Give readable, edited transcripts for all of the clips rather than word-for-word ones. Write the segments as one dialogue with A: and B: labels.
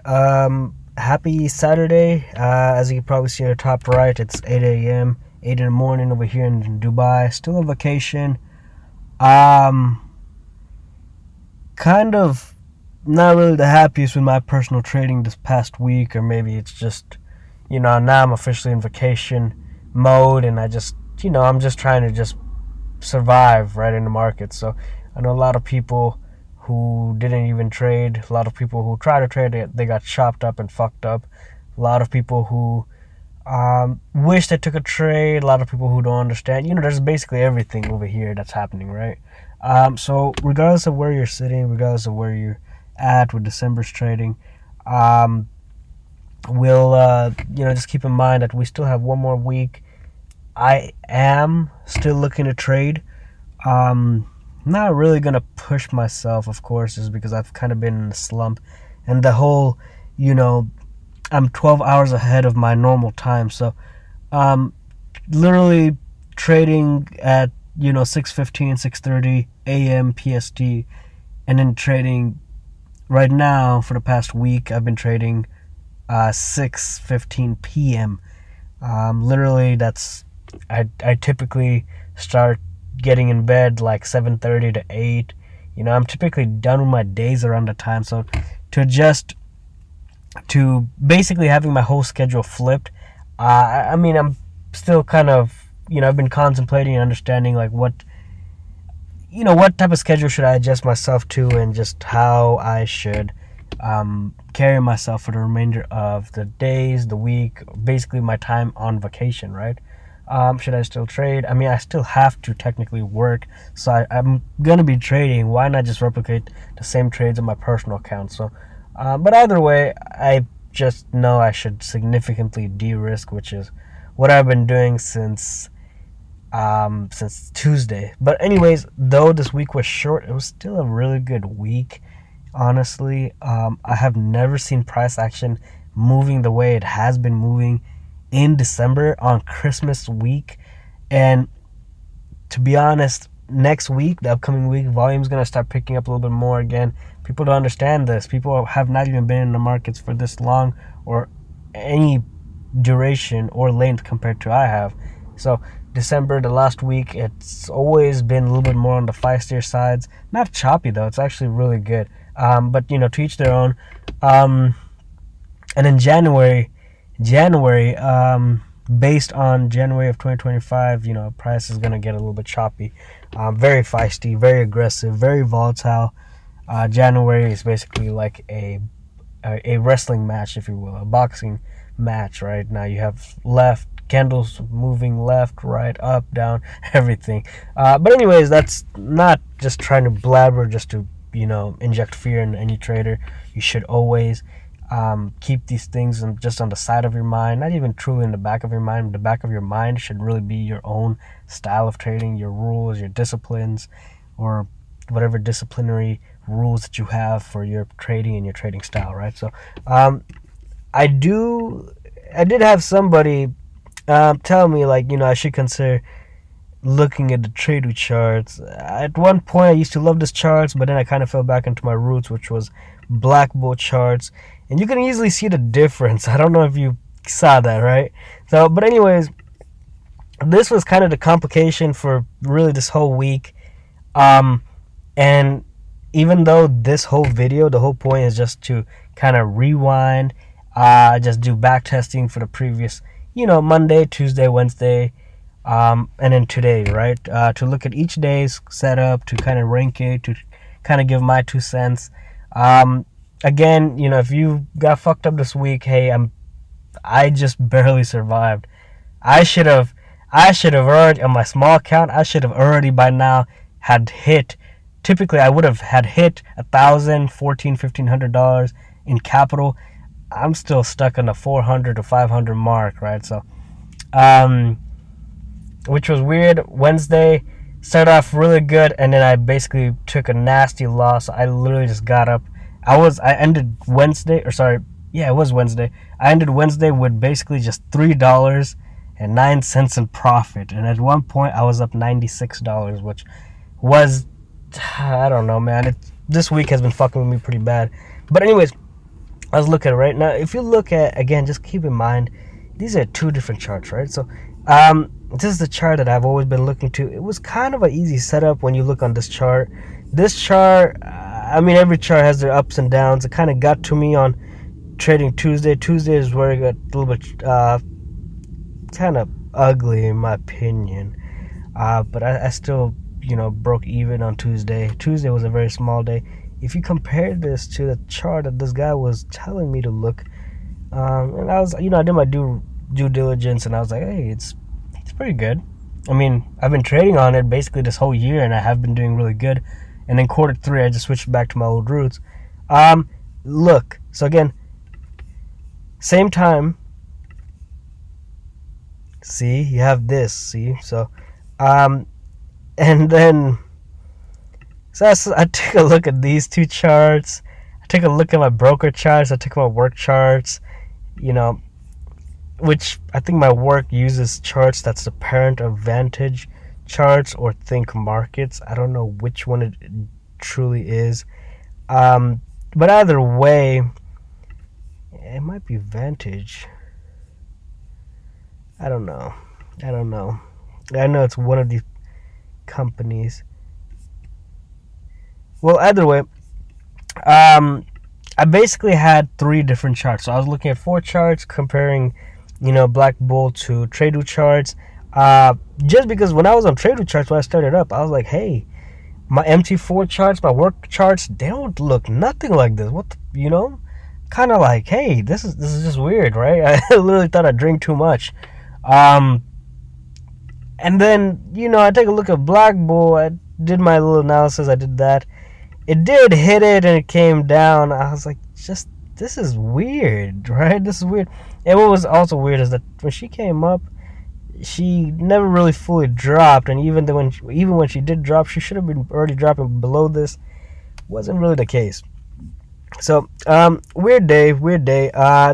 A: Happy Saturday. As you can probably see on the top right, it's 8 a.m., 8 in the morning over here in Dubai. Still on vacation. Um, Kind of not really the happiest with my personal trading this past week, or maybe it's just, now I'm officially in vacation mode and I'm just trying to just survive right in the market. So I know a lot of people who didn't even trade, a lot of people who tried to trade, they got chopped up and fucked up. A lot of people who wish they took a trade, a lot of people who don't understand. There's basically everything over here that's happening, right? So regardless of where you're sitting, regardless of where you're at with December's trading, um, we'll just keep in mind that we still have one more week. I am still looking to trade. Not really gonna push myself, of course, is because I've kind of been in a slump, and the whole, I'm 12 hours ahead of my normal time, so literally trading at 6:15, 6:30 a.m. PST, and then trading right now for the past week. I've been trading 6:15 p.m. Literally, I typically start getting in bed like 7:30 to 8. I'm typically done with my days around the time. So to adjust to basically having my whole schedule flipped, I'm still kind of, I've been contemplating and understanding like what type of schedule should I adjust myself to, and just how I should carry myself for the remainder of the days, the week, basically my time on vacation, right? Should I still trade? I still have to technically work, so I'm gonna be trading. Why not just replicate the same trades on my personal account? So, but either way, I just know I should significantly de-risk, which is what I've been doing since Tuesday. But anyways, though this week was short, it was still a really good week. Honestly, I have never seen price action moving the way it has been moving in December on Christmas week. And to be honest, next week, the upcoming week, volume's going to start picking up a little bit more again. People don't understand this. People have not even been in the markets for this long, or any duration or length compared to I have. So December, the last week, it's always been a little bit more on the feistier sides. Not choppy though, it's actually really good. But to each their own. And in January, based on January of 2025, price is gonna get a little bit choppy, very feisty, very aggressive, very volatile. January is basically like a wrestling match, if you will, a boxing match. Right now, you have left candles moving left, right, up, down, everything. But anyways, that's not just trying to blabber just to inject fear in any trader. You should always keep these things just on the side of your mind, not even truly in the back of your mind. The back of your mind should really be your own style of trading, your rules, your disciplines, or whatever disciplinary rules that you have for your trading and your trading style, right? So I did have somebody tell me, like, I should consider looking at the Trade charts. At one point, I used to love this charts, but then I kind of fell back into my roots, which was black bull charts. And you can easily see the difference. I don't know if you saw that, right? So, but anyways, this was kind of the complication for really this whole week. And even though this whole video, the whole point is just to kind of rewind, just do back testing for the previous, Monday, Tuesday, Wednesday, and then today, right? To look at each day's setup, to kind of rank it, to kind of give my 2 cents. Again, if you got fucked up this week, hey, I just barely survived. I should have already, on my small account, I should have already by now had hit. Typically, I would have had hit $1,000, $1,400, $1,500 in capital. I'm still stuck on the 400 to 500 mark, right? So, which was weird. Wednesday started off really good, and then I basically took a nasty loss. I literally just got up. I ended Wednesday, or sorry, yeah, it was Wednesday. I ended Wednesday with basically just $3.09 in profit, and at one point I was up $96, which was, I don't know, man. This week has been fucking with me pretty bad. But anyways, I was looking right now. If you look at, again, just keep in mind, these are two different charts, right? So, this is the chart that I've always been looking to. It was kind of an easy setup when you look on this chart. This chart, I mean, every chart has their ups and downs. It kind of got to me on Trading Tuesday. Tuesday is where it got a little bit kind of ugly, in my opinion. But I still, broke even on Tuesday. Tuesday was a very small day. If you compare this to the chart that this guy was telling me to look, and I was, I did my due diligence, and I was like, hey, it's pretty good. I mean, I've been trading on it basically this whole year, and I have been doing really good. And in quarter 3, I just switched back to my old roots. Look, so again, same time. See, you have this. See, so, and then. So I took a look at these two charts. I took a look at my broker charts. I took my work charts, which I think my work uses charts that's the parent of Vantage charts or Think Markets. I don't know which one it truly is. But either way, it might be Vantage. I don't know. I know it's one of these companies. Well, either way, I basically had 3 different charts. So I was looking at 4 charts, comparing, Black Bull to Tradu charts. Just because when I was on Tradu charts, when I started up, I was like, hey, my MT4 charts, my work charts, they don't look nothing like this. What, kind of like, hey, this is just weird, right? I literally thought I drank too much. And then, I take a look at Black Bull. I did my little analysis. I did that. It did hit it and it came down. I was like, this is weird, right? This is weird. And what was also weird is that when she came up, she never really fully dropped. And even when she did drop, she should have been already dropping below this. Wasn't really the case. So, weird day.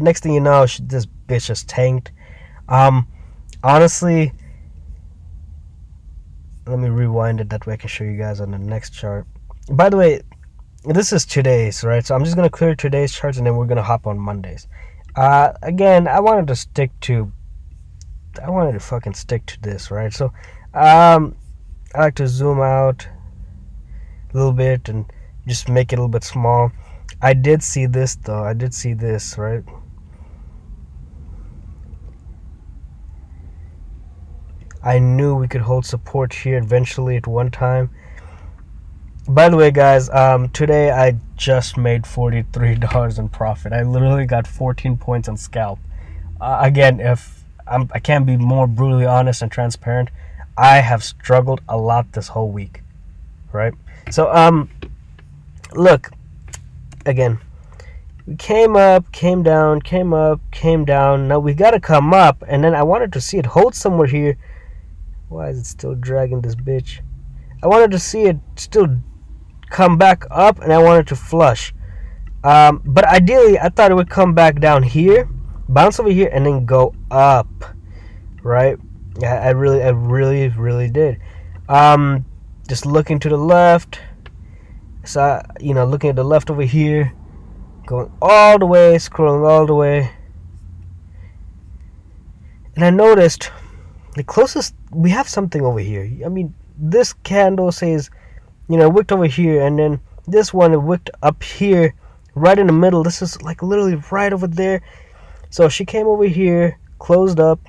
A: Next thing you know, this bitch just tanked. Honestly, let me rewind it. That way I can show you guys on the next chart. By the way, this is today's, right? So I'm just going to clear today's charts, and then we're going to hop on Mondays. Again, I wanted to fucking stick to this, right? So, I like to zoom out a little bit and just make it a little bit small. I did see this, though. Right? I knew we could hold support here eventually at one time. By the way, guys, today I just made $43 in profit. I literally got 14 points on scalp. Again, if I can't be more brutally honest and transparent, I have struggled a lot this whole week, right? So, look, again, we came up, came down, came up, came down. Now we got to come up, and then I wanted to see it hold somewhere here. Why is it still dragging this bitch? I wanted to see it still come back up, and I wanted to flush. But ideally, I thought it would come back down here, bounce over here, and then go up, right? Yeah, I really did. Just looking to the left. So, looking at the left over here, going all the way, scrolling all the way. And I noticed the closest, we have something over here. I mean, this candle says, it wicked over here, and then this one, it wicked up here, right in the middle. This is like literally right over there. So she came over here, closed up,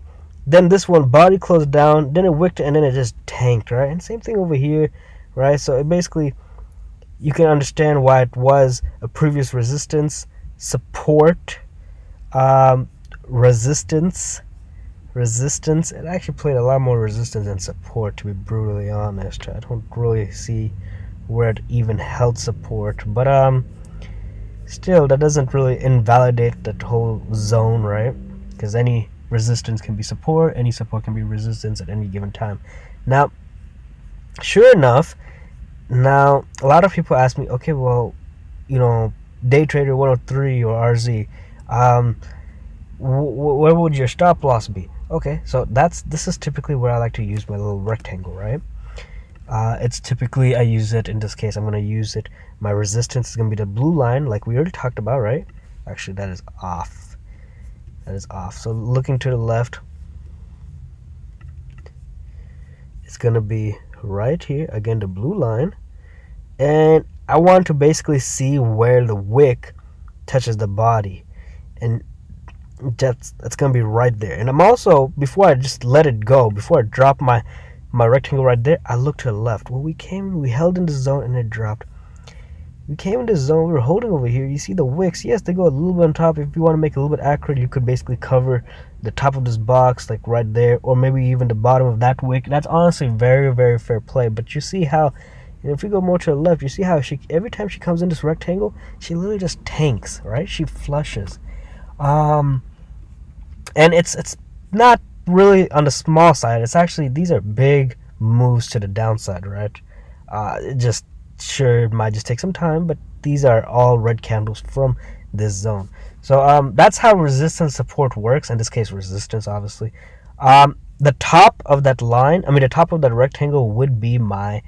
A: then this one body closed down, then it wicked, and then it just tanked, right? And same thing over here, right? So it basically, you can understand why it was a previous resistance, support, resistance. It actually played a lot more resistance than support, to be brutally honest. I don't really see where it even held support, but still, that doesn't really invalidate that whole zone, right? Because any resistance can be support, any support can be resistance at any given time. Now, sure enough, now a lot of people ask me, okay, well, day trader 103 or RZ, where would your stop loss be? Okay, so this is typically where I like to use my little rectangle, right? It's typically, I use it, in this case, I'm going to use it, my resistance is going to be the blue line, like we already talked about, right? Actually, that is off. That is off. So looking to the left, it's gonna be right here again, the blue line, and I want to basically see where the wick touches the body, and that's gonna be right there. And I'm also, before I just let it go, before I drop my rectangle right there, I look to the left. Well, we held in the zone and it dropped. We came in the zone, we were holding over here. You see the wicks, yes, they go a little bit on top. If you want to make it a little bit accurate, you could basically cover the top of this box, like right there, or maybe even the bottom of that wick. That's honestly very, very fair play. But you see how, and if we go more to the left, you see how every time she comes in this rectangle, she literally just tanks, right? She flushes. And it's not really on the small side. It's actually, these are big moves to the downside, right? It might just take some time, but these are all red candles from this zone. So that's how resistance support works. In this case, resistance, obviously. The top of that line, the top of that rectangle would be my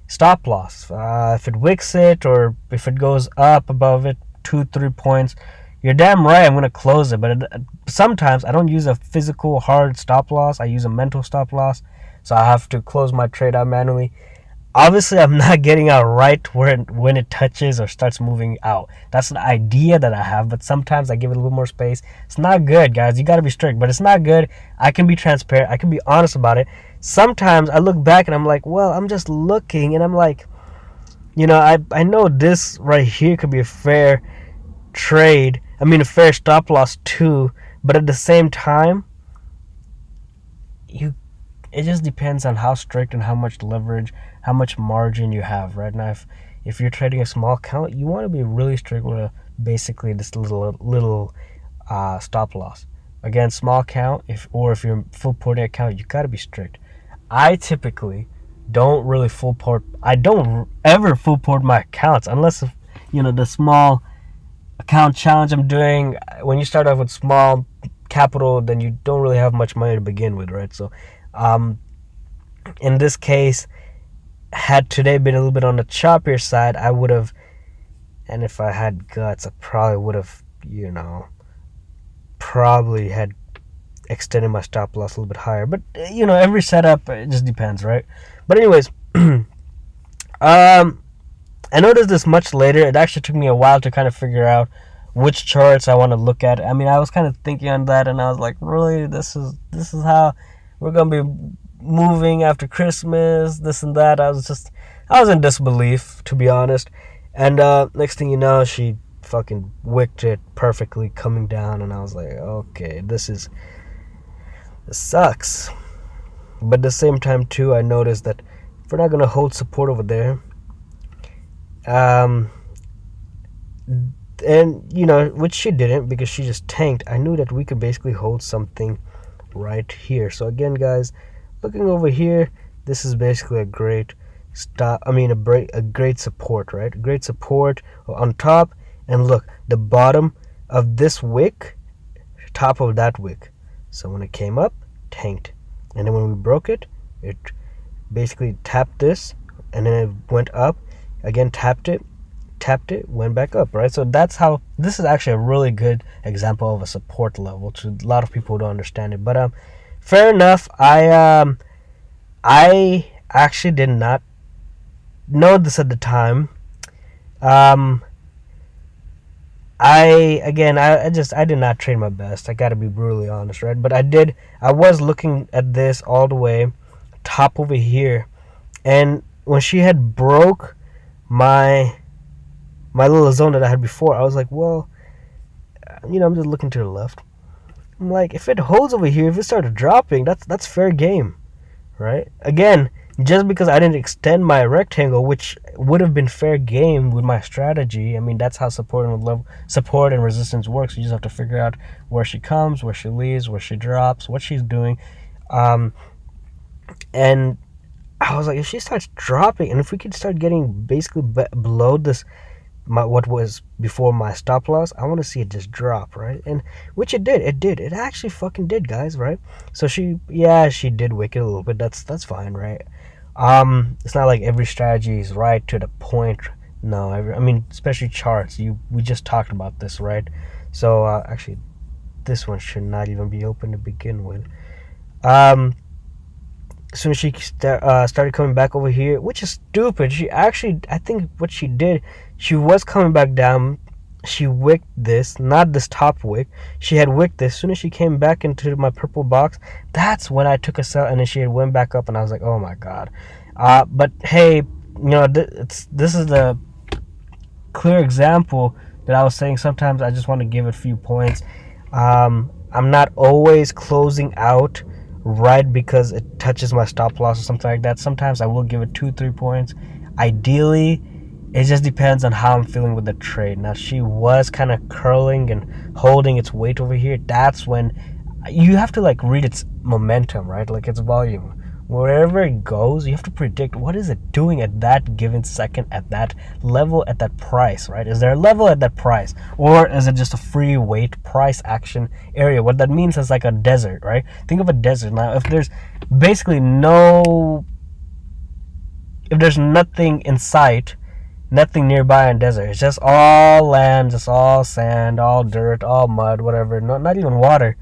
A: stop loss. If it wicks it, or if it goes up above it 2-3 points, you're damn right I'm going to close it. But sometimes I don't use a physical hard stop loss. I use a mental stop loss. So I have to close my trade out manually. Obviously, I'm not getting out right when it touches or starts moving out. That's the idea that I have, but sometimes I give it a little more space. It's not good, guys. You got to be strict, but it's not good. I can be transparent. I can be honest about it. Sometimes I look back and I'm like, well, I'm just looking, and I'm like, I know this right here could be a fair trade. A fair stop loss too, but at the same time, it just depends on how strict and how much leverage, how much margin you have. Right now, if you're trading a small account, you want to be really strict with basically this little stop loss. Again, small account, if you're full porting account, you got to be strict. I typically don't really full port. I don't ever full port my accounts unless the small account challenge I'm doing. When you start off with small capital, then you don't really have much money to begin with, right? So in this case, had today been a little bit on the choppier side, I would have, and if I had guts, I probably would have, probably had extended my stop loss a little bit higher. But every setup, it just depends, right? But anyways, I noticed this much later. It actually took me a while to kind of figure out which charts I want to look at. I was kind of thinking on that, and I was like, really, this is how we're gonna be moving after Christmas, this and that. I was in disbelief, to be honest. And next thing you know, she fucking wicked it perfectly coming down, and I was like, okay, this sucks. But at the same time too, I noticed that if we're not gonna hold support over there, and which she didn't, because she just tanked, I knew that we could basically hold something right here. So again, guys, looking over here, this is basically a great stop. A great support, right? A great support on top. And look, the bottom of this wick, top of that wick. So when it came up, tanked, and then when we broke it, it basically tapped this, and then it went up again, tapped it, went back up, right? So that's how, this is actually a really good example of a support level to a lot of people who don't understand it. But fair enough. I actually did not know this at the time. I did not trade my best. I gotta be brutally honest, right? But I was looking at this all the way top over here, and when she had broke my little zone that I had before, I was like, well, I'm just looking to the left. I'm like, if it holds over here, if it started dropping, that's fair game, right? Again, just because I didn't extend my rectangle, which would have been fair game with my strategy. That's how support and resistance works. You just have to figure out where she comes, where she leaves, where she drops, what she's doing. And I was like, if she starts dropping, and if we could start getting basically below this, what was before my stop loss, I want to see it just drop, right? And which it did. It actually fucking did, guys, right? So she did wick it a little bit. That's fine, right? It's not like every strategy is right to the point. No, especially charts. We just talked about this, right? So actually, this one should not even be open to begin with. As soon as she started coming back over here, which is stupid. She actually, I think what she did, she was coming back down. She wicked this, not this top wick. She had wicked this. As soon as she came back into my purple box, that's when I took a sell, and then she had went back up, and I was like, oh my god. But hey, this is the clear example that I was saying. Sometimes I just want to give it a few points. I'm not always closing out right because it touches my stop loss or something like that. Sometimes I will give it 2-3 points. Ideally, it just depends on how I'm feeling with the trade. Now, she was kind of curling and holding its weight over here. That's when you have to like read its momentum, right? Like its volume. Wherever it goes, you have to predict what is it doing at that given second, at that level, at that price, right? Is there a level at that price? Or is it just a free weight price action area? What that means is like a desert, right? Think of a desert. Now, if there's basically if there's nothing in sight, nothing nearby in desert, it's just all land, just all sand, all dirt, all mud, whatever, not even water,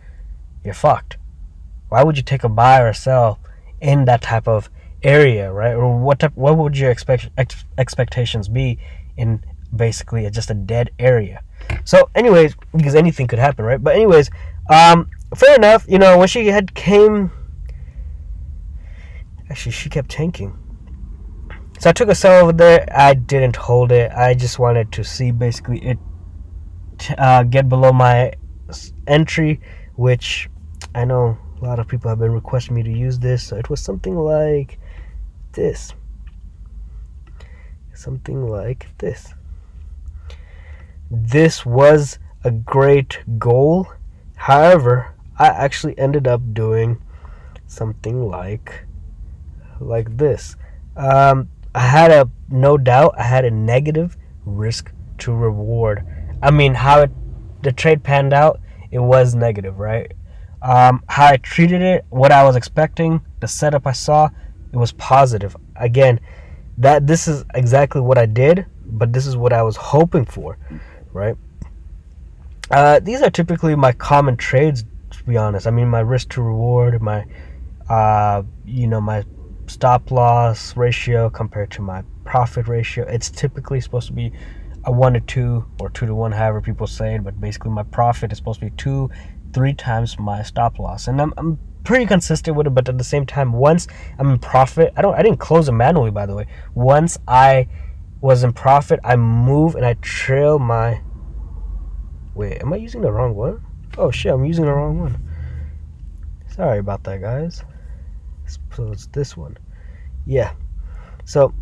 A: you're fucked. Why would you take a buy or a sell in that type of area, right? Or what would your expectations be in basically just a dead area? So anyways, because anything could happen, right? But anyways, fair enough. When she had came, actually she kept tanking, so I took a sell over there. I didn't hold it. I just wanted to see basically it get below my entry, which I know a lot of people have been requesting me to use this. So it was something like this. This was a great goal. However, I actually ended up doing something like this. I had no doubt, I had a negative risk to reward. I mean, the trade panned out, it was negative, right? How I treated it, what I was expecting, the setup I saw, it was positive. Again, this is exactly what I did, but this is what I was hoping for, right? These are typically my common trades, to be honest. I mean, my risk to reward, my my stop loss ratio compared to my profit ratio. It's typically supposed to be a 1-to-2 or 2-to-1, however people say it, but basically my profit is supposed to be 2-3 times my stop loss, and I'm pretty consistent with it. But at the same time, once I'm in profit, I didn't close it manually, by the way. Once I was in profit, I move and I trail my, wait, am I using the wrong one? Oh shit, I'm using the wrong one. Sorry about that, guys. So it's this one. Yeah, so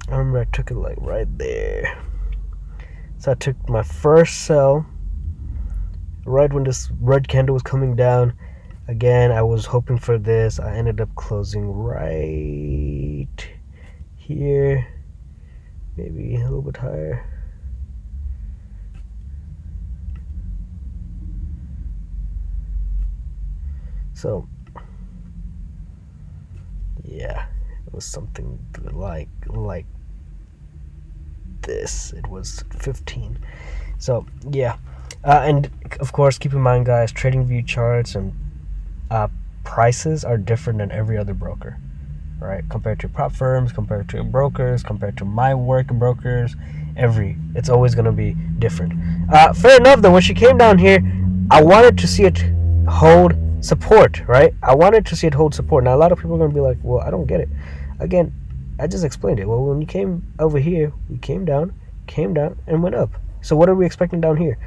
A: I remember I took it like right there. So I took my first sell right when this red candle was coming down. Again, I was hoping for this. I ended up closing right here, maybe a little bit higher. So yeah, it was something like this. It was 15. So yeah, and of course, keep in mind, guys, trading view charts and prices are different than every other broker, right? Compared to prop firms, compared to brokers, compared to my work brokers, it's always going to be different. Fair enough, though, when she came down here, I wanted to see it hold support, right? I wanted to see it hold support. Now, a lot of people are going to be like, well, I don't get it. Again, I just explained it. Well, when you came over here, we came down, and went up. So what are we expecting down here?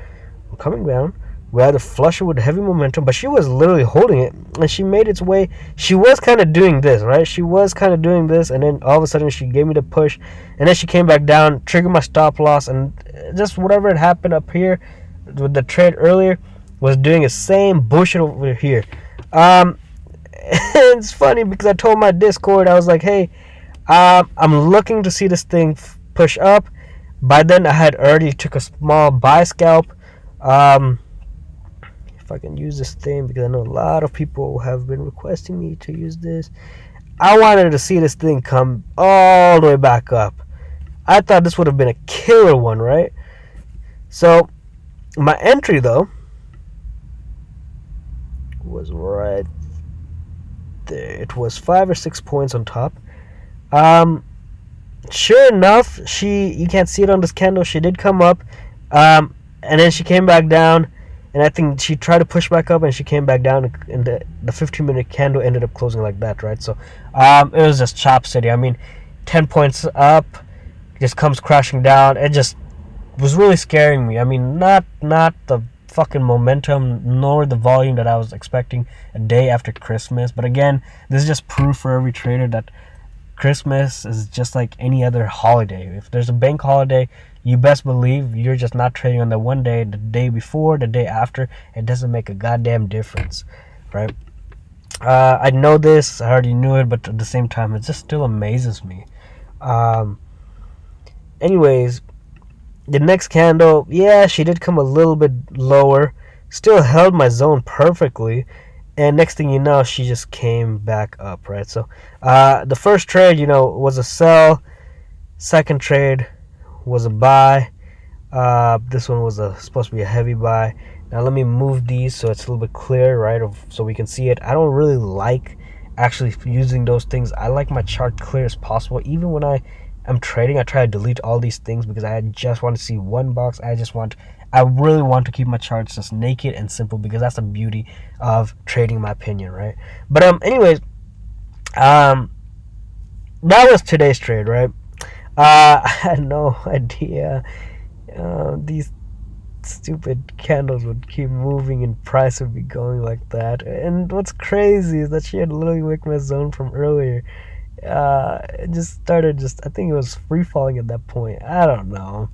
A: We're coming down. We either flush it with heavy momentum, but she was literally holding it, and she made its way. She was kind of doing this, right? She was kind of doing this, and then all of a sudden she gave me the push, and then she came back down, triggered my stop loss, and just whatever had happened up here with the trade earlier was doing the same bullshit over here. It's funny because I told my Discord, I was like, hey, I'm looking to see this thing push up. By then I had already took a small buy scalp. If I can use this thing, because I know a lot of people have been requesting me to use this. I wanted to see this thing come all the way back up. I thought this would have been a killer one, right? So my entry, though, was right there. It was 5 or 6 points on top. Um, sure enough, you can't see it on this candle. She did come up, and then she came back down, and I think she tried to push back up, and she came back down, and the 15-minute candle ended up closing like that, right? So, it was just chop city. I mean, 10 points up, just comes crashing down. It just was really scaring me. I mean, not the fucking momentum nor the volume that I was expecting a day after Christmas. But again, this is just proof for every trader that Christmas is just like any other holiday. If there's a bank holiday, you best believe you're just not trading on the one day, the day before, the day after. It doesn't make a goddamn difference, right? I know this, I already knew it, but at the same time, it just still amazes me. Anyways, the next candle, yeah, she did come a little bit lower, still held my zone perfectly, and next thing you know, she just came back up, right? So the first trade, was a sell. Second trade was a buy. This one was supposed to be a heavy buy. Now let me move these so it's a little bit clear, right? So we can see it. I don't really like actually using those things. I like my chart clear as possible. Even when I'm trading, I try to delete all these things because I just want to see one box. I really want to keep my charts just naked and simple because that's the beauty of trading, in my opinion, right? But anyways, that was today's trade, right? I had no idea these stupid candles would keep moving and price would be going like that. And what's crazy is that she had literally wicked my zone from earlier. It just started I think it was free falling at that point. I don't know.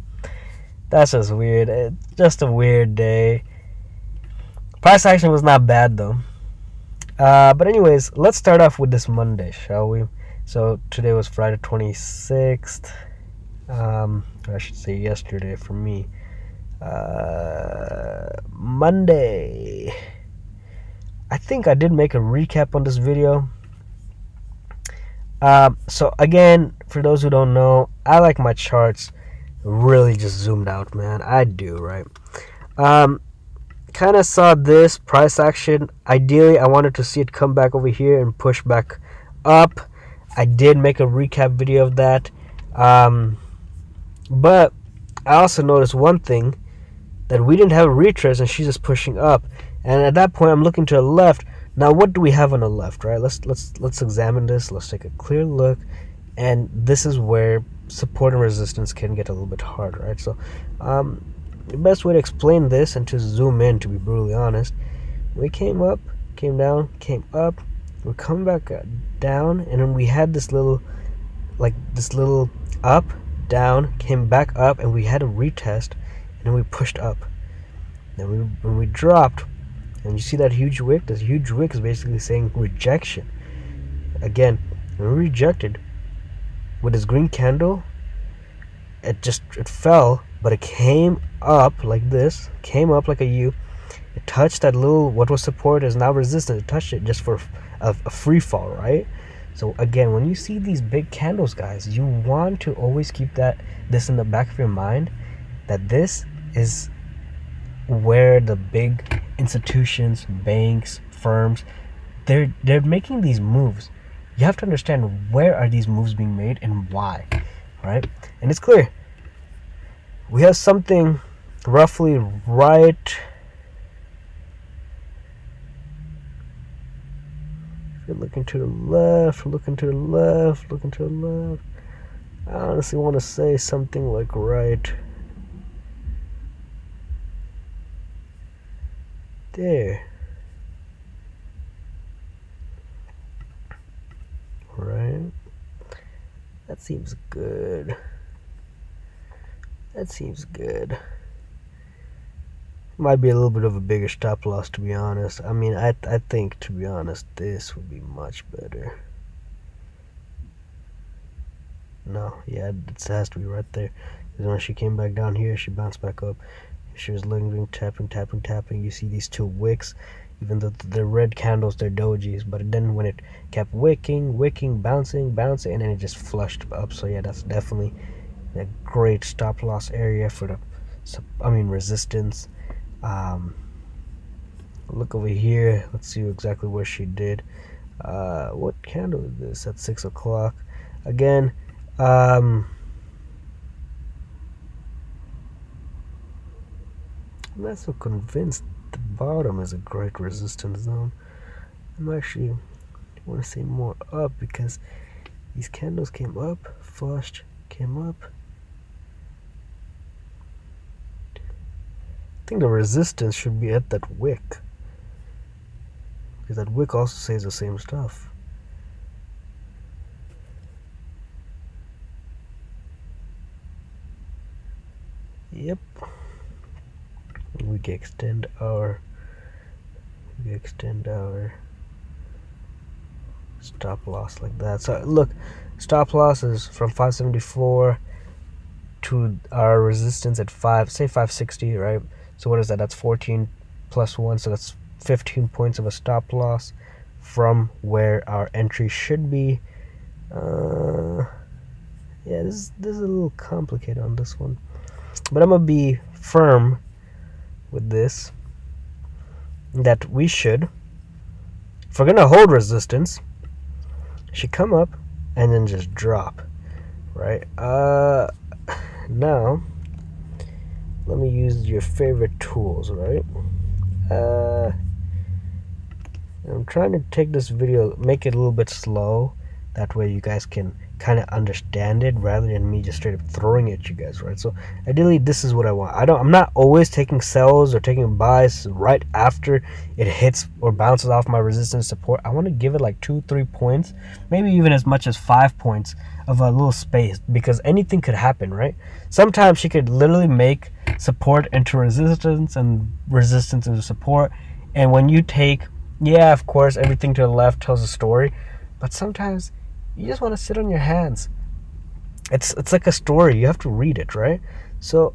A: That's just weird. It's just a weird day. Price action was not bad though. But anyways, let's start off with this Monday, shall we? So today was Friday 26th. I should say yesterday for me. Monday. I think I did make a recap on this video. So again, for those who don't know, I like my charts really just zoomed out, man. I do, right? Kind of saw this price action. Ideally, I wanted to see it come back over here and push back up. I did make a recap video of that. But I also noticed one thing, that we didn't have a retrace and she's just pushing up. And at that point, I'm looking to the left. Now, what do we have on the left, right? Let's examine this. Let's take a clear look. And this is where support and resistance can get a little bit hard, right? So, the best way to explain this and to zoom in, to be brutally honest, we came up, came down, came up. We're coming back down, and then we had this little up, down, came back up, and we had a retest, and then we pushed up. Then when we dropped, and you see that huge wick? This huge wick is basically saying rejection. Again, when we rejected with this green candle, it fell, but it came up like this, came up like a U. It touched that little, what was support is now resistance. It touched it just for a free fall, right? So again, when you see these big candles, guys, you want to always keep this in the back of your mind, that this is where the big institutions, banks, firms, they're making these moves. You have to understand, where are these moves being made and why, right? And it's clear. We have something roughly right. If you're looking to the left, looking to the left, looking to the left. I honestly want to say something like right there. Right? That seems good. That seems good. Might be a little bit of a bigger stop loss, to be honest. I mean, I think, to be honest, this would be much better. No, yeah, it has to be right there. Because when she came back down here, she bounced back up. She was lingering, tapping. You see these two wicks. Even though they're red candles, they're dojis. But then when it kept wicking, bouncing, and then it just flushed up. So yeah, that's definitely a great stop loss area for resistance. look over here. Let's see exactly what she did. What candle is this at 6 o'clock? Again, I'm not so convinced the bottom is a great resistance zone. I'm actually want to say more up, because these candles came up, flushed, came up. I think the resistance should be at that wick, because that wick also says the same stuff. Yep. We can extend our stop loss like that. So look, stop loss is from 574 to our resistance at 560, right? So what is that? That's 14 plus 1, so that's 15 points of a stop loss from where our entry should be. Yeah, this is a little complicated on this one, but I'm gonna be firm with this, that we should, if we're gonna hold resistance, should come up and then just drop, right? Now let me use your favorite tools, right? I'm trying to take this video, make it a little bit slow, that way you guys can kind of understand it rather than me just straight up throwing it at you guys, right? So ideally this is what I want. I'm not always taking sells or taking buys right after it hits or bounces off my resistance support. I want to give it like 2-3 points, maybe even as much as 5 points of a little space, because anything could happen, right? Sometimes she could literally make support into resistance and resistance into support, and when you take, yeah, of course everything to the left tells a story, but sometimes you just want to sit on your hands. It's like a story, you have to read it, right? So,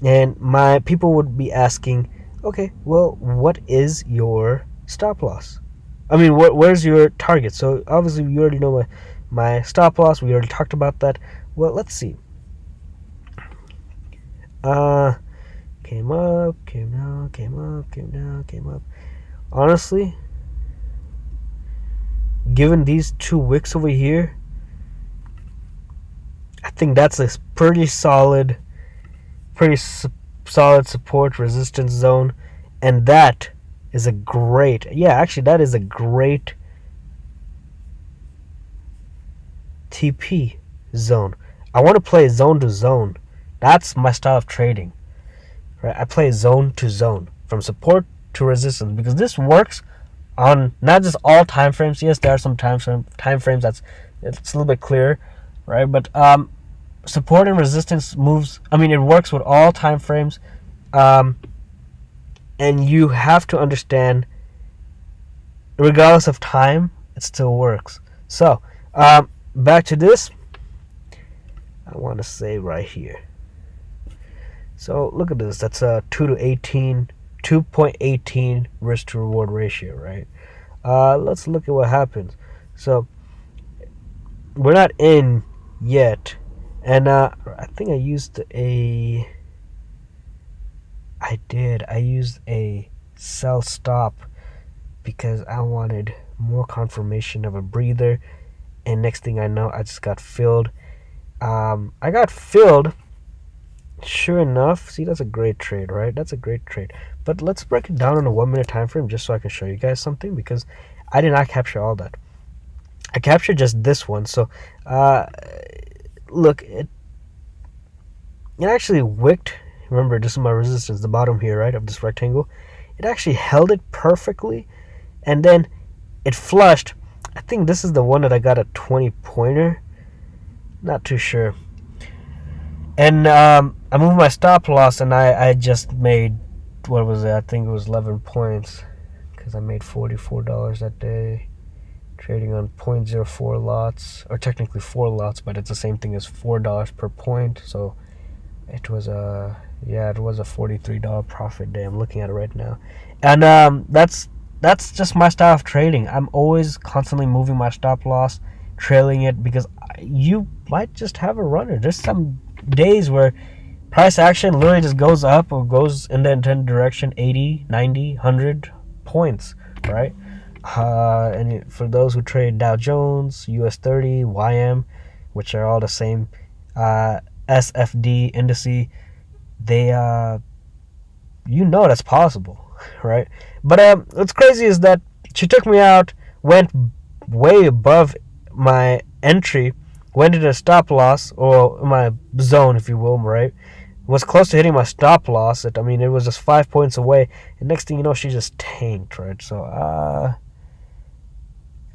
A: and my people would be asking, okay, well, what is your stop loss? I mean, where's your target? So obviously you already know my stop loss. We already talked about that. Well, let's see. Came up, came down, came up, came down, came up. Honestly, given these 2 wicks over here, I think that's a pretty solid support resistance zone, and that is a great, that is a great TP zone. I want to play zone to zone. That's my style of trading, right? I play zone to zone, from support to resistance, because this works on not just all time frames. Yes, there are some time frames it's a little bit clearer, right? But support and resistance moves, I mean, it works with all time frames, and you have to understand, regardless of time, it still works. So back to this, I want to say right here. So look at this, that's a 2.18 risk to reward ratio, right? Let's look at what happens. So we're not in yet, and I think I used a sell stop because I wanted more confirmation of a breather, and next thing I know, I just got filled. I got filled. Sure enough, see, that's a great trade, right? That's a great trade. But let's break it down on a 1 minute time frame just so I can show you guys something, because I did not capture all that. I captured just this one. So look, it actually wicked. Remember, this is my resistance, the bottom here, right, of this rectangle. It actually held it perfectly, and then it flushed. I think this is the one that I got a 20 pointer, not too sure. And I moved my stop loss, and I just made, what was it? I think it was 11 points, because I made $44 that day trading on 0.04 lots, or technically 4 lots, but it's the same thing as $4 per point. So it was a $43 profit day. I'm looking at it right now, and that's just my style of trading. I'm always constantly moving my stop loss, trailing it, because you might just have a runner. There's some days where Price action literally just goes up or goes in the intended direction 80, 90, 100 points, right? And for those who trade Dow Jones, US 30, YM, which are all the same SFD indice, they that's possible, right? But what's crazy is that she took me out, went way above my entry, went into a stop loss, or my zone, if you will, right? Was close to hitting my stop loss. It was just 5 points away. And next thing you know, she just tanked, right? So,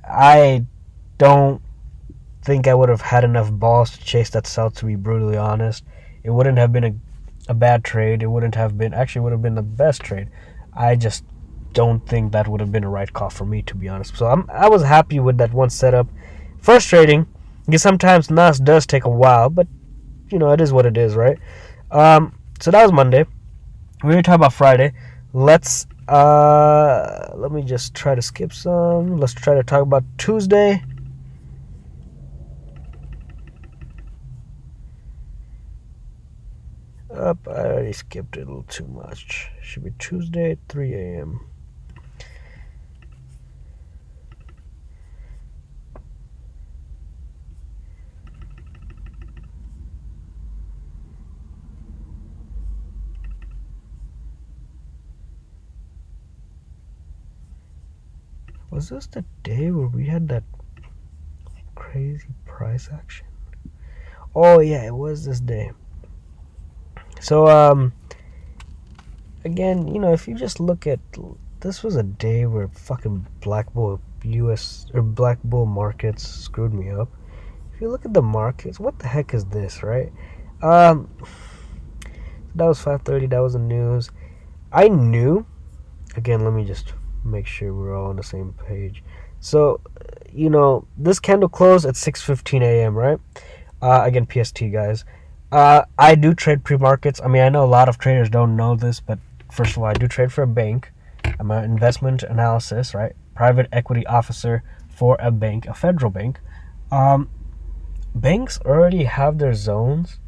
A: I don't think I would have had enough balls to chase that sell, to be brutally honest. It wouldn't have been a bad trade. It wouldn't have been, actually would have been the best trade. I just don't think that would have been a right call for me, to be honest. So I was happy with that one setup. Frustrating, because sometimes NAS does take a while, but it is what it is, right? So that was Monday. We're gonna talk about Friday. Let me just try to skip some. Let's try to talk about Tuesday. I already skipped it a little too much. Should be Tuesday at 3 a.m. Was this the day where we had that crazy price action? Oh yeah, it was this day. So again, if you just look at, this was a day where fucking Black Bull markets screwed me up. If you look at the markets, what the heck is this, right? That was 5:30. That was the news. I knew. Again, let me just make sure we're all on the same page. So, this candle closed at 6:15 a.m., right? Again, PST, guys. I do trade pre-markets. I know a lot of traders don't know this, but first of all, I do trade for a bank. I'm an investment analysis, right? Private equity officer for a bank, a federal bank. Banks already have their zones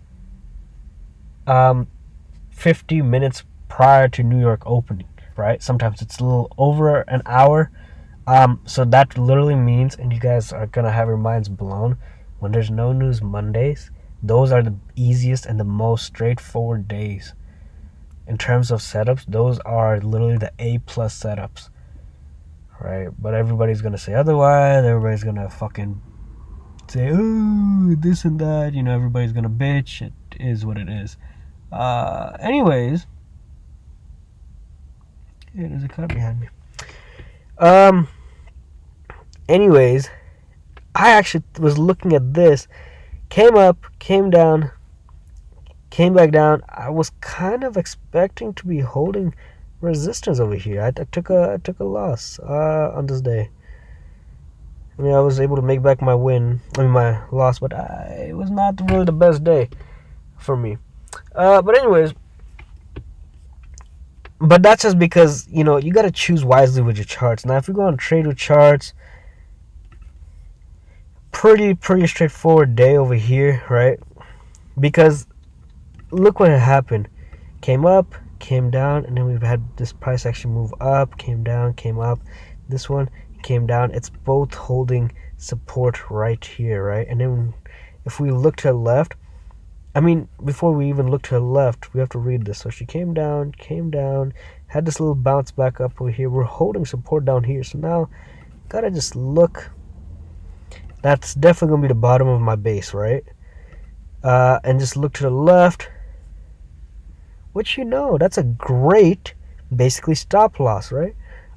A: 50 minutes prior to New York opening, right? Sometimes it's a little over an hour. So that literally means, and you guys are going to have your minds blown, when there's no news Mondays, those are the easiest and the most straightforward days. In terms of setups, those are literally the A+ setups, right? But everybody's going to say otherwise. Everybody's going to fucking say, oh, this and that. Everybody's going to bitch. It is what it is. Anyways, yeah, there's a car behind me. Anyways, I actually was looking at this, came up, came down, came back down. I was kind of expecting to be holding resistance over here. I took a loss on this day. I was able to make back my my loss, but it was not really the best day for me. But anyways, but that's just because, you got to choose wisely with your charts. Now, if you're going to trade with charts, pretty straightforward day over here, right? Because look what had happened. Came up, came down, and then we've had this price action move up, came down, came up. This one came down. It's both holding support right here, right? And then if we look to the left, before we even look to the left, we have to read this. So she came down, had this little bounce back up over here. We're holding support down here. So now, gotta just look. That's definitely going to be the bottom of my base, right? And just look to the left. Which, that's a great, basically, stop loss, right?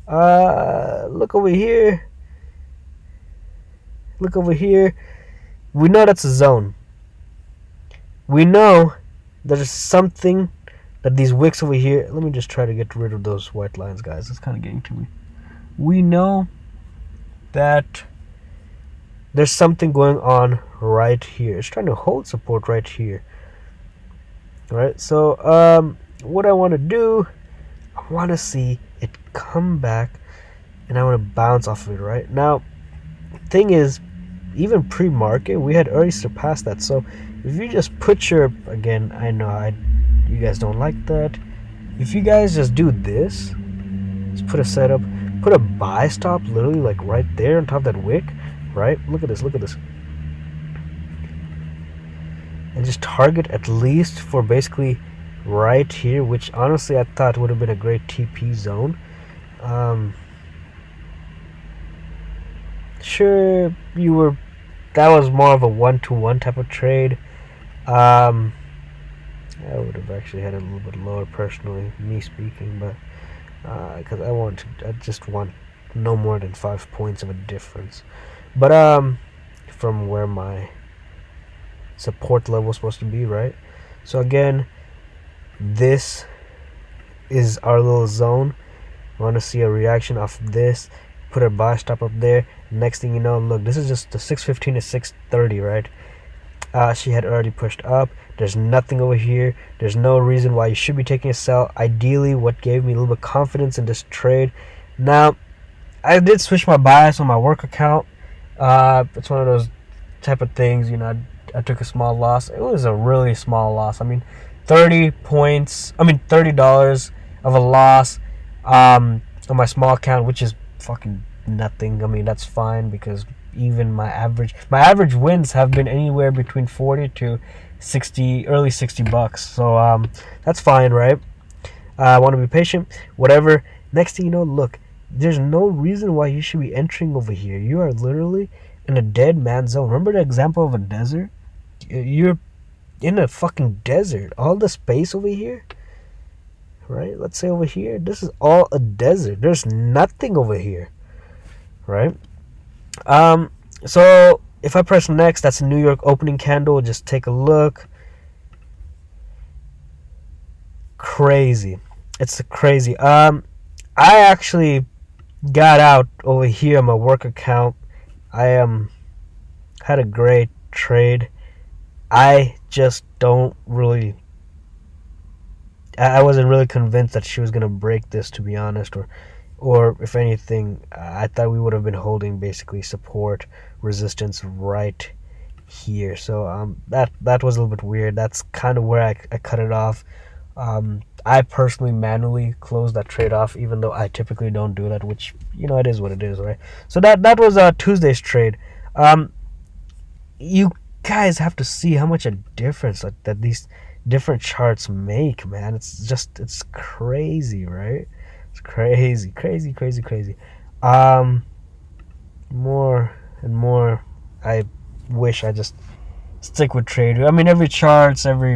A: Look over here. Look over here. We know that's a zone. We know there's something that these wicks over here. Let me just try to get rid of those white lines, guys. It's kind of getting to me. We know that there's something going on right here. It's trying to hold support right here. All right. So what I want to do, I want to see it come back, and I want to bounce off of it. Right now, thing is, even pre-market, we had already surpassed that. So if you just put your, again, I know I you guys don't like that, if you guys just do this, just put a setup, put a buy stop literally like right there on top of that wick, right? Look at this, and just target at least for basically right here, which honestly I thought would have been a great TP zone. Sure, that was more of a 1-to-1 type of trade. I would have actually had it a little bit lower personally, me speaking, but because I just want no more than 5 points of a difference. But from where my support level is supposed to be, right? So again, this is our little zone. I want to see a reaction off this. Put a buy stop up there. Next thing you know, look, this is just the 615 to 630, right? She had already pushed up. There's nothing over here. There's no reason why you should be taking a sell. Ideally, what gave me a little bit of confidence in this trade. Now, I did switch my bias on my work account. It's one of those type of things, you know, I took a small loss. It was a really small loss. I mean, $30 of a loss on my small account, which is fucking nothing. I mean, that's fine because even my average wins have been anywhere between 40 to 60, early $60. So that's fine, right? I want to be patient, whatever. Next thing you know, look, there's no reason why you should be entering over here. You are literally in a dead man zone. Remember the example of a desert? You're in a fucking desert. All the space over here, right? Let's say over here, this is all a desert. There's nothing over here, right? So if I press next, that's a New York opening candle. Just take a look. Crazy. It's crazy. I actually got out over here on my work account. I had a great trade. I just don't really, I wasn't really convinced that she was going to break this, to be honest, or if anything, I thought we would have been holding basically support, resistance right here. So that was a little bit weird. That's kind of where I cut it off. I personally manually closed that trade off, even though I typically don't do that, which, you know, it is what it is, right? So that was Tuesday's trade. You guys have to see how much a difference that these different charts make, man. It's crazy, right? It's crazy. More and more, I wish I just stick with trade. I mean, every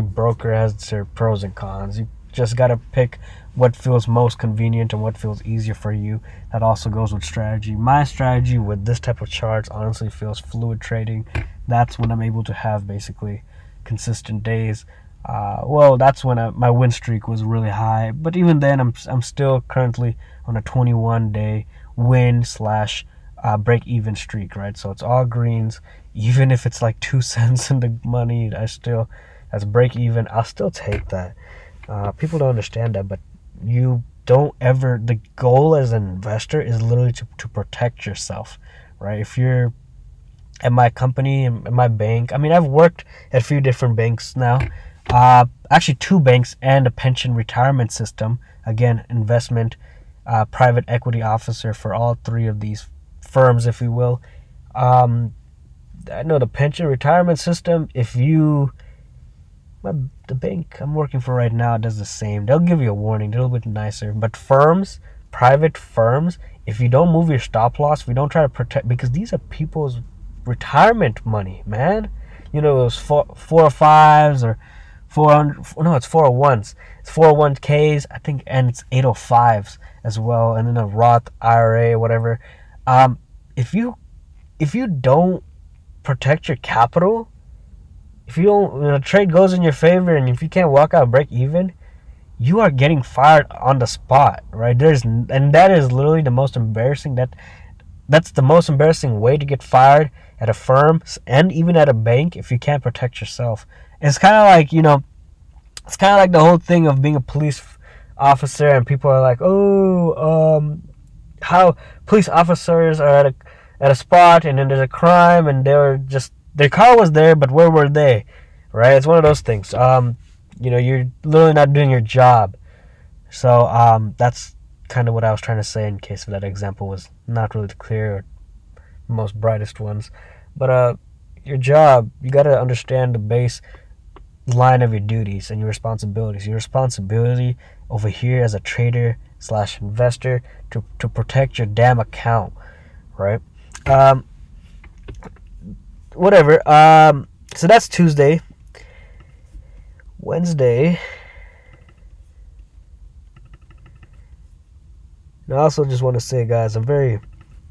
A: broker has their pros and cons. You just gotta pick what feels most convenient and what feels easier for you. That also goes with strategy. My strategy with this type of charts honestly feels fluid trading. That's when I'm able to have basically consistent days. Well, that's when my win streak was really high. But even then, I'm still currently on a 21-day win / break even streak, right? So it's all greens. Even if it's like 2 cents in the money, that's break even. I'll still take that. People don't understand that, but you don't ever. The goal as an investor is literally to protect yourself, right? If you're at my company, at my bank, I mean, I've worked at a few different banks now. Actually 2 banks and a pension retirement system. Again, investment, private equity officer for all 3 of these firms, if you will. I know the pension retirement system, the bank I'm working for right now does the same. They'll give you a warning. They're a little bit nicer. But firms, private firms, if you don't move your stop loss, if you don't try to protect, because these are people's retirement money, man. You know, it was 405s or 400. No, it's 401s. It's 401ks, I think, and it's 805s as well, and then a Roth IRA, whatever. If you don't protect your capital, if you don't, when a trade goes in your favor, and if you can't walk out break even, you are getting fired on the spot, right? And that is literally the most embarrassing. That's the most embarrassing way to get fired at a firm and even at a bank if you can't protect yourself. It's kind of like, you know, it's kind of like the whole thing of being a police officer, and people are like, how police officers are at a spot and then there's a crime and their car was there, but where were they, right? It's one of those things. you're literally not doing your job. So that's kind of what I was trying to say, in case that example was not really clear or most brightest ones. But your job, you got to understand the base line of your duties and your responsibilities. Your responsibility over here as a trader slash investor to protect your damn account, right? Whatever. So that's Tuesday. Wednesday. And I also just want to say, guys, I'm very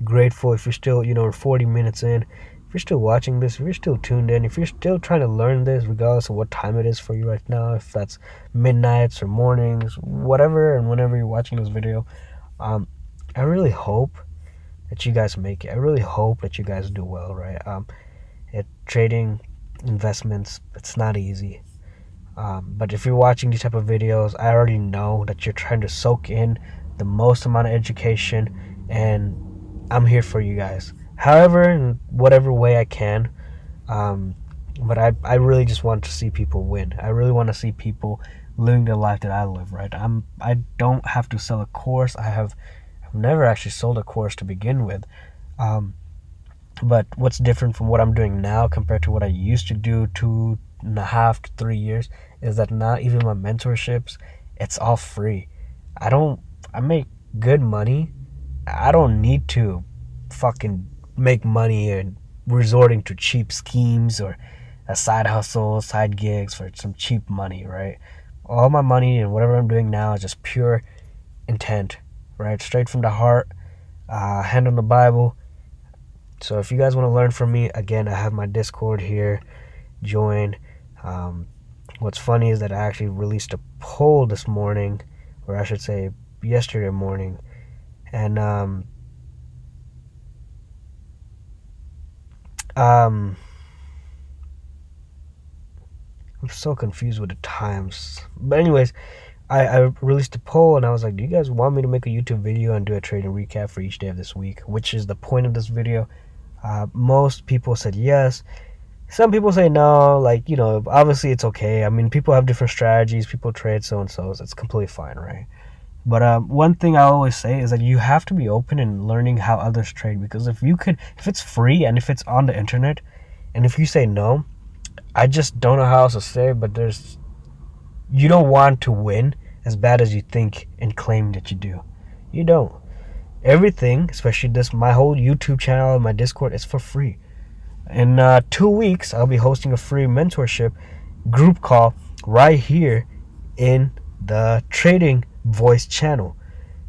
A: grateful if you're still, 40 minutes in. If you're still watching this, if you're still tuned in, if you're still trying to learn this, regardless of what time it is for you right now, if that's midnights or mornings, whatever, and whenever you're watching this video, I really hope that you guys make it. I really hope that you guys do well, right? Trading investments, it's not easy. But if you're watching these type of videos, I already know that you're trying to soak in the most amount of education, and I'm here for you guys. However, in whatever way I can. But I really just want to see people win. I really want to see people living the life that I live, right? I don't have to sell a course. I've never actually sold a course to begin with. But what's different from what I'm doing now compared to what I used to do 2.5 to 3 years is that now even my mentorships, it's all free. I make good money. I don't need to fucking make money and resorting to cheap schemes or a side hustle, side gigs for some cheap money, right? All my money and whatever I'm doing now is just pure intent, right? Straight from the heart, hand on the Bible. So if you guys want to learn from me, again, I have my Discord here. Join. What's funny is that I actually released a poll this morning, or I should say yesterday morning, and I'm so confused with the times. But anyways, I released a poll and I was like, do you guys want me to make a YouTube video and do a trading recap for each day of this week, which is the point of this video? Most people said yes. Some people say no, like, obviously it's okay. I mean, people have different strategies, people trade so and so, it's completely fine, right? But one thing I always say is that you have to be open in learning how others trade, because if it's free and if it's on the internet, and if you say no, I just don't know how else to say, but you don't want to win as bad as you think and claim that you do. You don't. Everything, especially my whole YouTube channel and my Discord, is for free. In 2 weeks, I'll be hosting a free mentorship group call right here in the Trading Voice channel.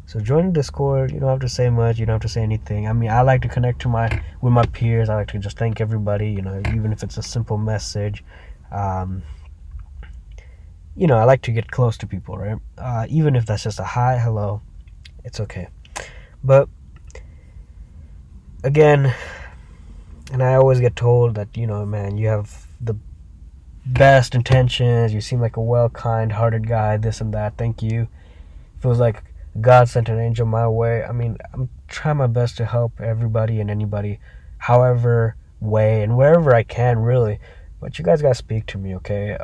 A: So join the Discord. You don't have to say much. You don't have to say anything. I mean, I like to connect with my peers. I like to just thank everybody, even if it's a simple message. I like to get close to people, right? Even if that's just a hi, hello, it's okay. But again, and I always get told that, man, you have the best intentions. You seem like a kind-hearted guy, this and that. Thank you. Feels like God sent an angel my way. I mean, I'm trying my best to help everybody and anybody, however way and wherever I can, really. But you guys gotta speak to me, okay?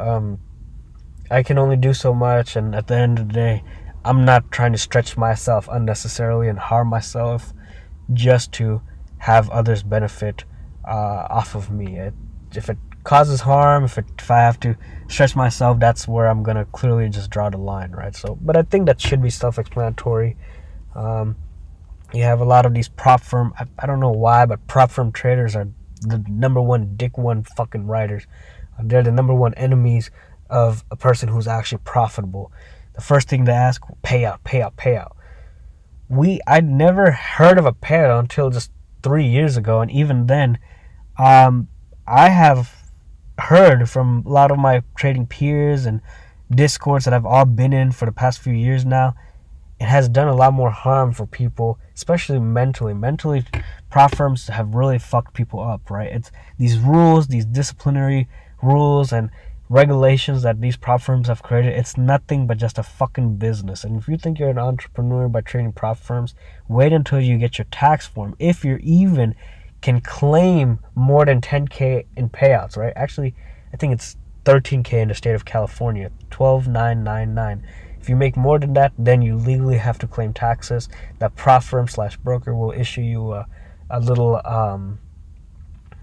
A: I can only do so much, and at the end of the day, I'm not trying to stretch myself unnecessarily and harm myself just to have others benefit off of me. If it causes harm, if I have to stretch myself, that's where I'm gonna clearly just draw the line, right? So, but I think that should be self-explanatory. You have a lot of these prop firm, I don't know why, but prop firm traders are the number one dick one fucking writers. They're the number one enemies of a person who's actually profitable. The first thing they ask, payout. I'd never heard of a payout until just 3 years ago, and even then, I have heard from a lot of my trading peers and discords that I've all been in for the past few years now. It has done a lot more harm for people, especially mentally. Mentally, prop firms have really fucked people up, right? It's these rules, these disciplinary rules and regulations that these prop firms have created. It's nothing but just a fucking business. And if you think you're an entrepreneur by trading prop firms, wait until you get your tax form, if you're even can claim more than 10K in payouts, right? Actually, I think it's 13K in the state of California, 12,999. If you make more than that, then you legally have to claim taxes. That prop firm slash broker will issue you a little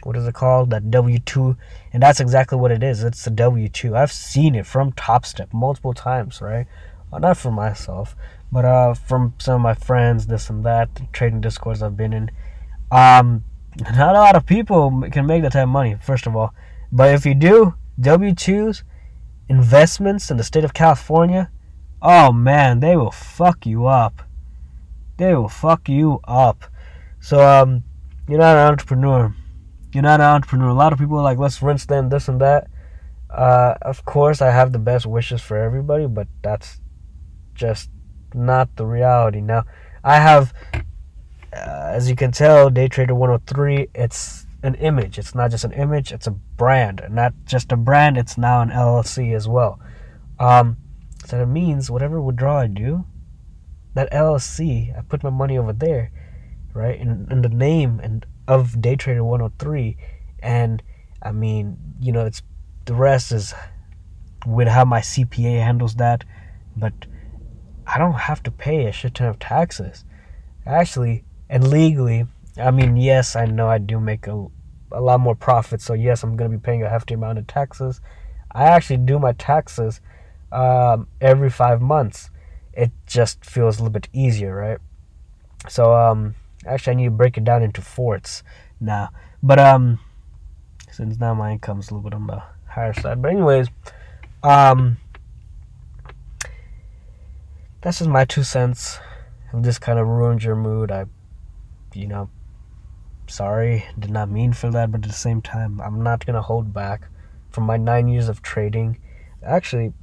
A: what is it called? That W-2, and that's exactly what it is. It's a W-2. I've seen it from Top Step multiple times, right? Not for myself, but from some of my friends, this and that, trading discords I've been in. Not a lot of people can make that type of money, first of all. But if you do, W-2s, investments in the state of California, oh man, they will fuck you up. They will fuck you up. So, you're not an entrepreneur. You're not an entrepreneur. A lot of people are like, let's rinse them, this and that. Of course, I have the best wishes for everybody, but that's just not the reality. Now, I have, as you can tell, Day Trader 103, it's an image. It's not just an image, it's a brand. Not just a brand, it's now an LLC as well. So that means whatever withdrawal I do, that LLC, I put my money over there, right? In the name and of Day Trader 103, and I mean, it's the rest is with how my CPA handles that, but I don't have to pay a shit ton of taxes, actually, and legally. I mean, yes, I know I do make a lot more profit, so yes, I'm gonna be paying a hefty amount of taxes. I actually do my taxes every 5 months. It just feels a little bit easier, right? So actually, I need to break it down into fourths now. But since now my income's a little bit on the higher side. But anyways, that's just my 2 cents. If this kind of ruined your mood, sorry, did not mean for that. But at the same time, I'm not gonna hold back from my 9 years of trading. Actually,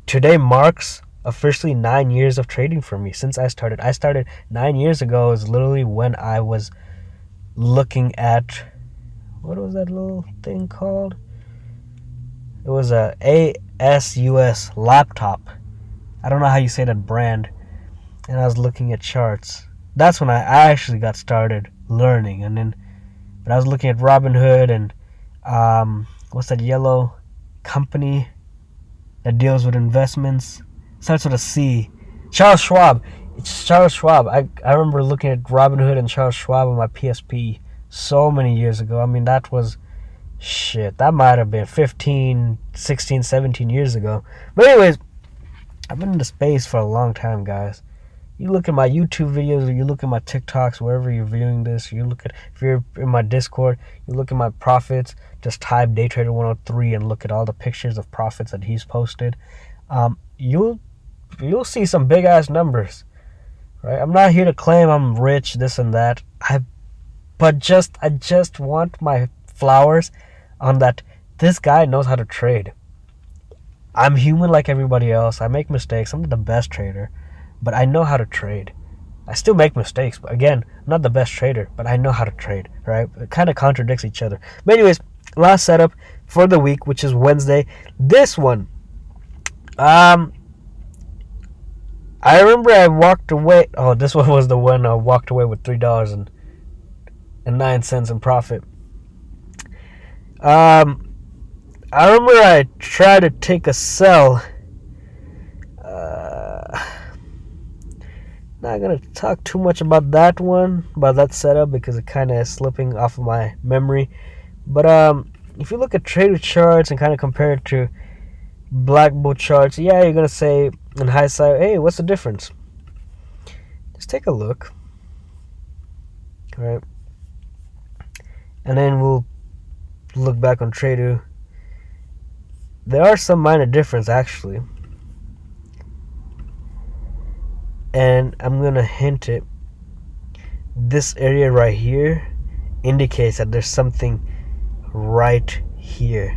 A: today marks officially 9 years of trading for me since I started. I started 9 years ago. Is literally when I was looking at, what was that little thing called? It was a ASUS laptop. I don't know how you say that brand. And I was looking at charts. That's when I actually got started learning. But I was looking at Robinhood and what's that yellow company that deals with investments? Starts with a C. Charles Schwab. It's Charles Schwab. I remember looking at Robinhood and Charles Schwab on my PSP so many years ago. I mean, that was shit. That might have been 15, 16, 17 years ago. But anyways, I've been in the space for a long time, guys. You look at my YouTube videos, or you look at my TikToks, wherever you're viewing this, if you're in my Discord, you look at my profits, just type Daytrader 103 and look at all the pictures of profits that he's posted. You'll see some big ass numbers, right? I'm not here to claim I'm rich, this and that. I just want my flowers on that. This guy knows how to trade. I'm human like everybody else. I make mistakes. I'm not the best trader, but I know how to trade. I still make mistakes, but again, I'm not the best trader, but I know how to trade, right? It kind of contradicts each other. But anyways, last setup for the week, which is Wednesday. This one, I remember I walked away. Oh, this one was the one I walked away with $3.09 in profit. I remember I tried to take a sell. Not gonna talk too much about that one, about that setup, because it kind of is slipping off of my memory. But if you look at trader charts and kind of compare it to Black Bull charts, yeah, you're gonna say in hindsight, hey, what's the difference? Just take a look, right? And then we'll look back on Trader. There are some minor difference actually, and I'm gonna hint it. This area right here indicates that there's something right here.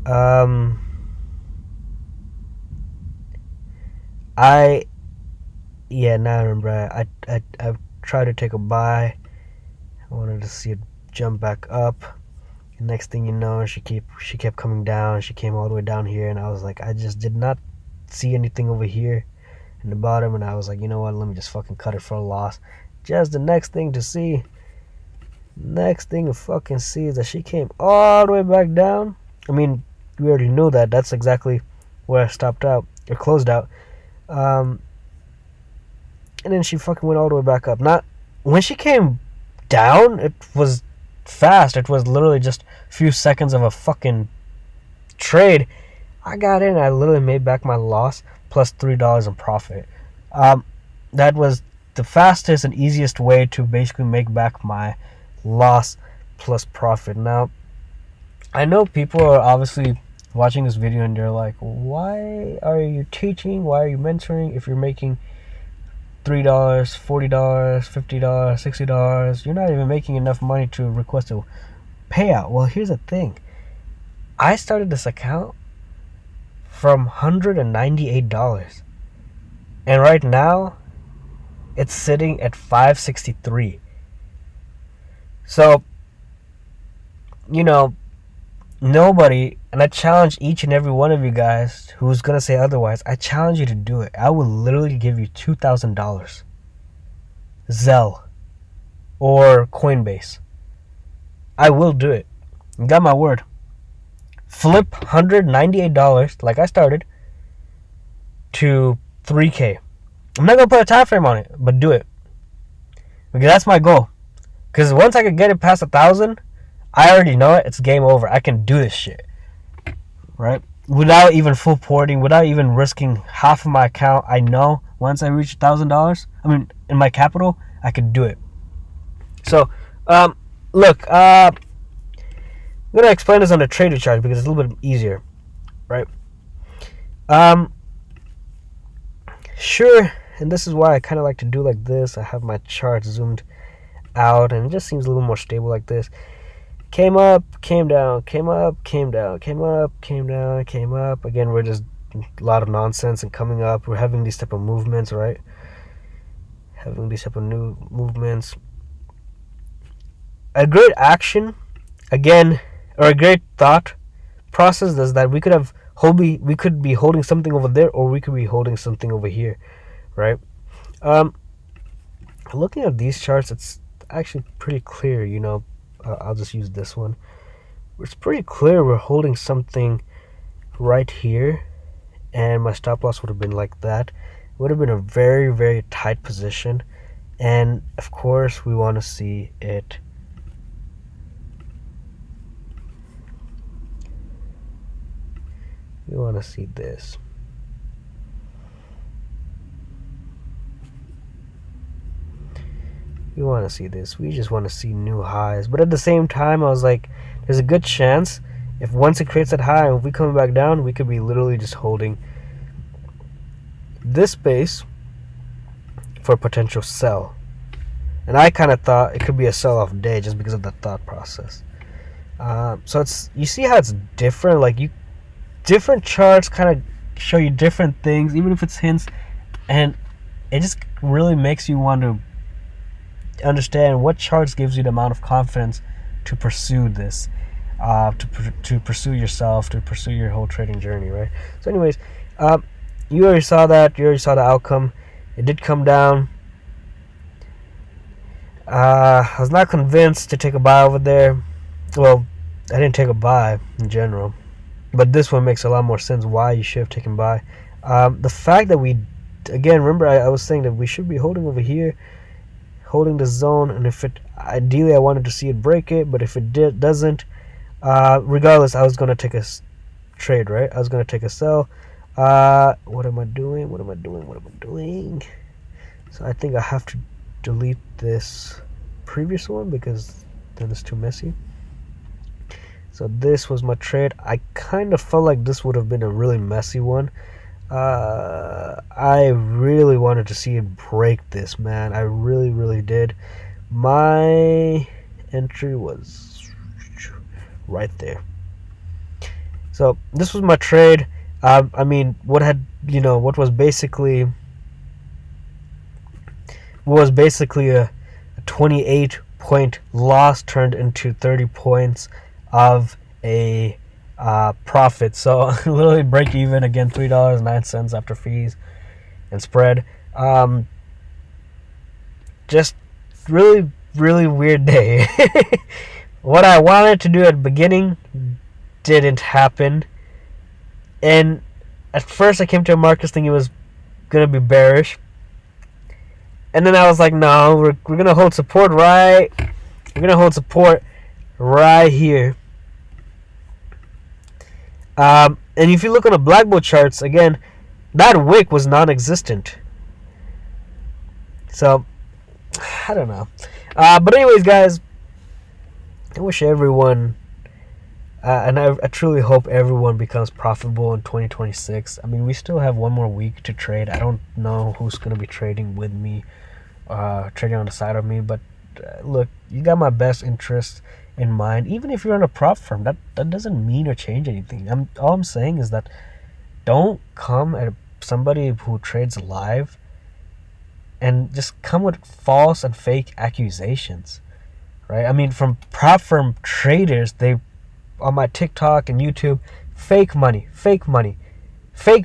A: Now I remember I tried to take a buy. I wanted to see it jump back up. And next thing you know, she kept coming down. She came all the way down here, and I was like, I just did not see anything over here in the bottom, and I was like, you know what? Let me just fucking cut it for a loss. Just the next thing to see. Next thing you fucking see is that she came all the way back down. I mean, we already knew that. That's exactly where I stopped out or closed out. And then she fucking went all the way back up. Not when she came down, it was fast. It was literally just a few seconds of a fucking trade. I got in. I literally made back my loss plus $3 in profit. That was the fastest and easiest way to basically make back my loss plus profit. Now, I know people are obviously watching this video and they're like, why are you teaching? Why are you mentoring if you're making $3, $40, $50, $60? You're not even making enough money to request a payout. Well, here's the thing. I started this account from $198. And right now, it's sitting at $563. So, nobody, and I challenge each and every one of you guys who's going to say otherwise, I challenge you to do it. I will literally give you $2,000. Zelle or Coinbase. I will do it. You got my word. Flip $198, like I started, to $3K. I'm not going to put a time frame on it, but do it. Because that's my goal. Because once I can get it past 1,000, I already know it. It's game over. I can do this shit. Right? Without even full porting, without even risking half of my account, I know once I reach $1,000, in my capital, I can do it. So, look, I'm going to explain this on the trader chart because it's a little bit easier. Right? Sure, and this is why I kind of like to do like this. I have my chart zoomed out and it just seems a little more stable like this. Came up, came down, came up, came down, came up, came down, came up. Again, we're just a lot of nonsense and coming up. We're having these type of movements, right? Having these type of new movements. A great action, again, or a great thought process is that we could be holding something over there, or we could be holding something over here, right? Looking at these charts, it's actually pretty clear, I'll just use this one. It's pretty clear we're holding something right here, and my stop loss would have been like that. It would have been a very, very tight position, and of course we want to see it we want to see this. We want to see this. We just want to see new highs. But at the same time, I was like, there's a good chance if once it creates that high, if we come back down, we could be literally just holding this space for a potential sell. And I kind of thought it could be a sell-off day just because of the thought process. So you see how it's different. Like different charts kind of show you different things, even if it's hints, and it just really makes you want to understand what charts gives you the amount of confidence to pursue this, to pursue yourself, to pursue your whole trading journey, right? So anyways, you already saw that. You already saw the outcome. It did come down. I was not convinced to take a buy over there. Well, I didn't take a buy in general, but this one makes a lot more sense why you should have taken buy. The fact that again, remember I was saying that we should be holding over here, holding the zone, and if ideally I wanted to see it break it, but if it doesn't, regardless, I was going to take a trade, right? I was going to take a sell. What am I doing? So I think I have to delete this previous one because then it's too messy. So this was my trade. I kind of felt like this would have been a really messy one. I really wanted to see it break this, man. I really, really did. My entry was right there. So this was my trade. What was basically a 28-point loss turned into 30 points of a profit. So literally break even again, $3.09 after fees and spread. Just really really weird day. What I wanted to do at the beginning didn't happen. And at first I came to a market thinking it was going to be bearish. And then I was like, no, we're going to hold support right. We're going to hold support right here. And if you look on the black bolt charts, again, that wick was non-existent. So, I don't know. But anyways, guys, I wish everyone, and I truly hope everyone becomes profitable in 2026. I mean, we still have one more week to trade. I don't know who's going to be trading with me, trading on the side of me. But look, you got my best interest in mind. Even if you're in a prop firm, that doesn't mean or change anything. All I'm saying is that don't come at somebody who trades live and just come with false and fake accusations, right? I mean, from prop firm traders, they on my TikTok and YouTube, fake money, fake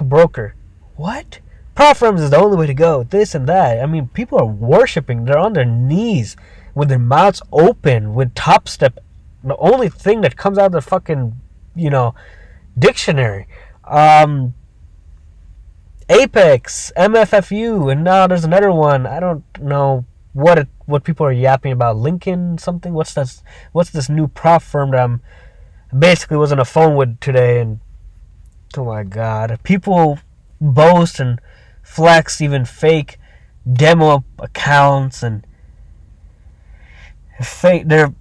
A: broker. What? Prop firms is the only way to go. This and that. I mean, people are worshiping. They're on their knees with their mouths open with Top Step, the only thing that comes out of the fucking, dictionary. Apex, MFFU, and now there's another one. I don't know what people are yapping about. Lincoln something. What's this new prop firm that I'm basically was on the phone with today? And oh my god, people boast and flex even fake demo accounts and fake. They're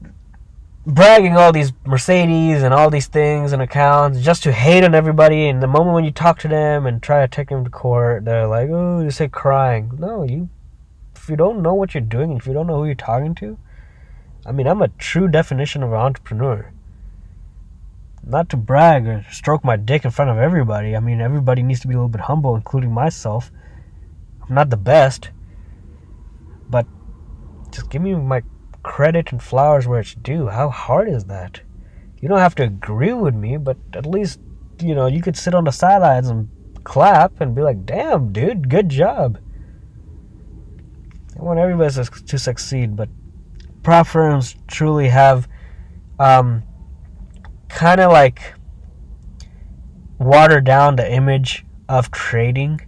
A: bragging all these Mercedes and all these things and accounts just to hate on everybody. And the moment when you talk to them and try to take them to court, they're like, oh, you say crying. No, if you don't know what you're doing, if you don't know who you're talking to, I mean, I'm a true definition of an entrepreneur. Not to brag or stroke my dick in front of everybody. I mean, everybody needs to be a little bit humble, including myself. I'm not the best, but just give me my credit and flowers where it's due. How hard is that? You don't have to agree with me, but at least, you could sit on the sidelines and clap and be like, damn, dude, good job. I want everybody to succeed, but prop firms truly have kind of like watered down the image of trading.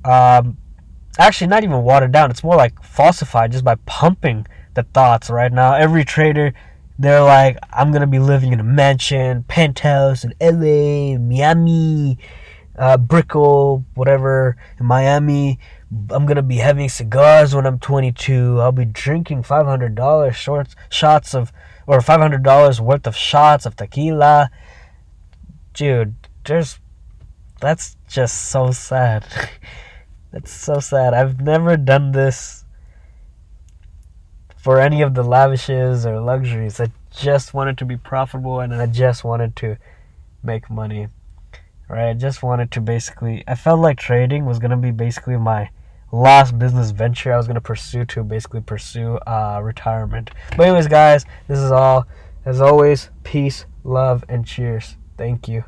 A: Actually, not even watered down. It's more like falsified just by pumping the thoughts right now. Every trader, they're like, I'm going to be living in a mansion, penthouse in LA, Miami, Brickell, whatever, in Miami. I'm going to be having cigars when I'm 22. I'll be drinking $500 shots of, or $500 worth of shots of tequila. Dude, that's just so sad. That's so sad. I've never done this for any of the lavishes or luxuries. I just wanted to be profitable, and I just wanted to make money. Right? I just wanted to I felt like trading was going to be basically my last business venture I was going to pursue retirement. But anyways, guys, this is all. As always, peace, love, and cheers. Thank you.